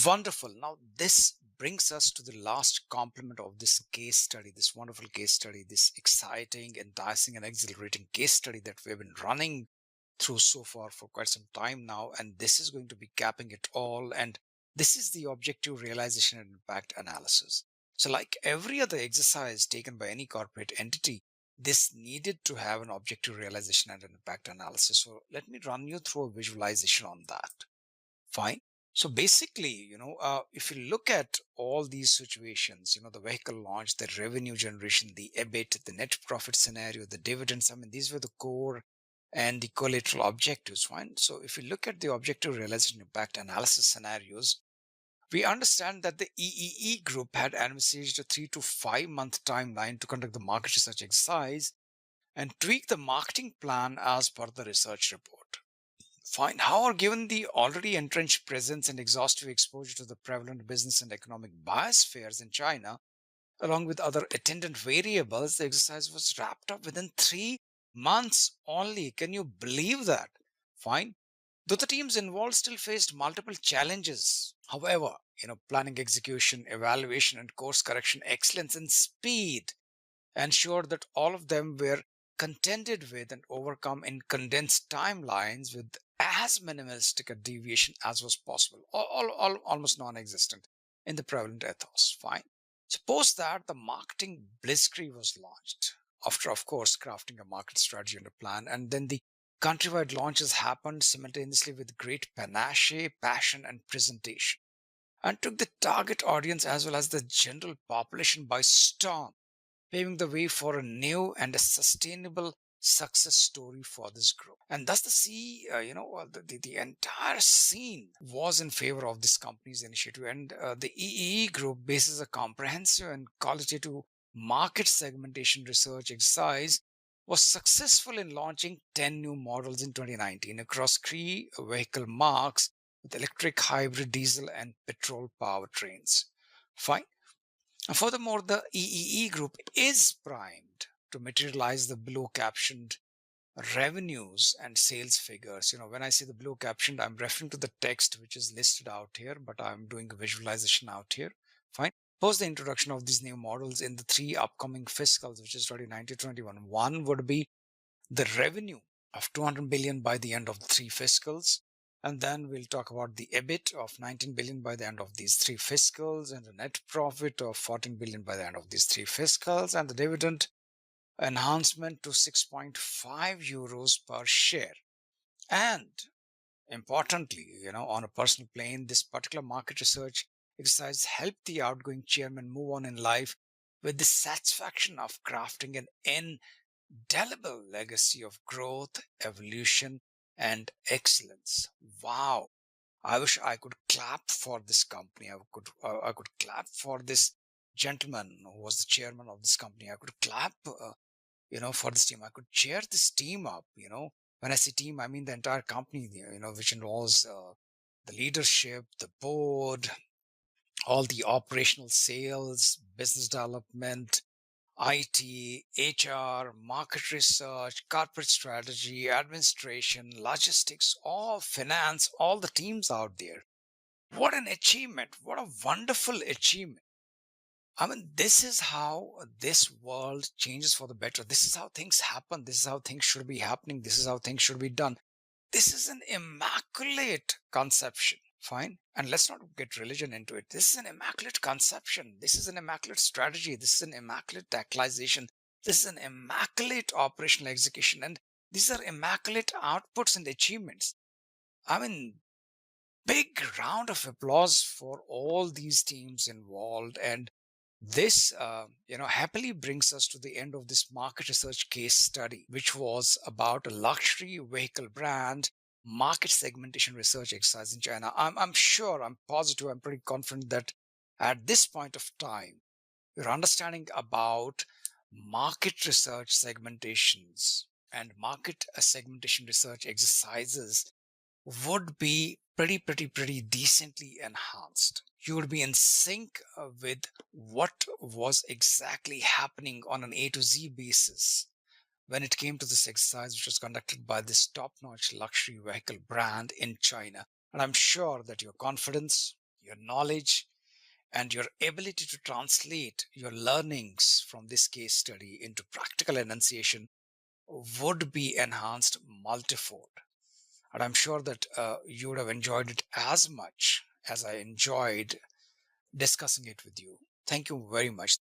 Wonderful. Now, this brings us to the last complement of this case study, this wonderful case study, this exciting, enticing, and exhilarating case study that we've been running through so far for quite some time now. And this is going to be capping it all. And this is the objective realization and impact analysis. So, like every other exercise taken by any corporate entity, this needed to have an objective realization and an impact analysis. So, let me run you through a visualization on that. Fine. So basically, if you look at all these situations, the vehicle launch, the revenue generation, the EBIT, the net profit scenario, the dividends, I mean, these were the core and the collateral objectives. Fine. So if you look at the objective realization impact analysis scenarios, we understand that the EEE group had envisaged a 3 to 5 month timeline to conduct the market research exercise and tweak the marketing plan as per the research report. Fine. However, given the already entrenched presence and exhaustive exposure to the prevalent business and economic biospheres in China, along with other attendant variables, the exercise was wrapped up within 3 months only. Can you believe that? Fine. Though the teams involved still faced multiple challenges. However, planning, execution, evaluation, and course correction excellence and speed ensured that all of them were contended with and overcome in condensed timelines with as minimalistic a deviation as was possible, almost non-existent in the prevalent ethos. Fine. Suppose that the marketing blitzkrieg was launched after, of course, crafting a market strategy and a plan, and then the countrywide launches happened simultaneously with great panache, passion, and presentation, and took the target audience as well as the general population by storm, paving the way for a new and a sustainable success story for this group. And thus, the entire scene was in favor of this company's initiative. And the EEE group bases a comprehensive and qualitative market segmentation research exercise, was successful in launching 10 new models in 2019 across three vehicle marks with electric, hybrid, diesel, and petrol powertrains. Fine. And furthermore, the EEE group is primed to materialize the below captioned revenues and sales figures. When I say the below captioned, I'm referring to the text which is listed out here, but I'm doing a visualization out here. Fine. Post the introduction of these new models in the three upcoming fiscals, which is 2019-21. One would be the revenue of 200 billion by the end of the three fiscals. And then we'll talk about the EBIT of 19 billion by the end of these three fiscals, and the net profit of 14 billion by the end of these three fiscals, and the dividend enhancement to 6.5 euros per share. And importantly, on a personal plane, this particular market research exercise helped the outgoing chairman move on in life with the satisfaction of crafting an indelible legacy of growth, evolution, and excellence. Wow. I wish I could clap for this company. I could clap for this gentleman who was the chairman of this company. I could clap, for this team. I could cheer this team up. When I say team, I mean the entire company. Which involves the leadership, the board, all the operational sales, business development, IT, HR, market research, corporate strategy, administration, logistics, all finance, all the teams out there. What an achievement. What a wonderful achievement. I mean, this is how this world changes for the better. This is how things happen. This is how things should be happening. This is how things should be done. This is an immaculate conception. Fine. And let's not get religion into it. This is an immaculate conception. This is an immaculate strategy. This is an immaculate tactization. This is an immaculate operational execution. And these are immaculate outputs and achievements. I mean, big round of applause for all these teams involved. And this, happily brings us to the end of this market research case study, which was about a luxury vehicle brand market segmentation research exercise in China. I'm sure, I'm positive, I'm pretty confident that at this point of time, your understanding about market research segmentations and market segmentation research exercises would be pretty decently enhanced. You would be in sync with what was exactly happening on an A to Z basis when it came to this exercise, which was conducted by this top notch luxury vehicle brand in China. And I'm sure that your confidence, your knowledge, and your ability to translate your learnings from this case study into practical enunciation would be enhanced multifold. And I'm sure that you would have enjoyed it as much as I enjoyed discussing it with you. Thank you very much.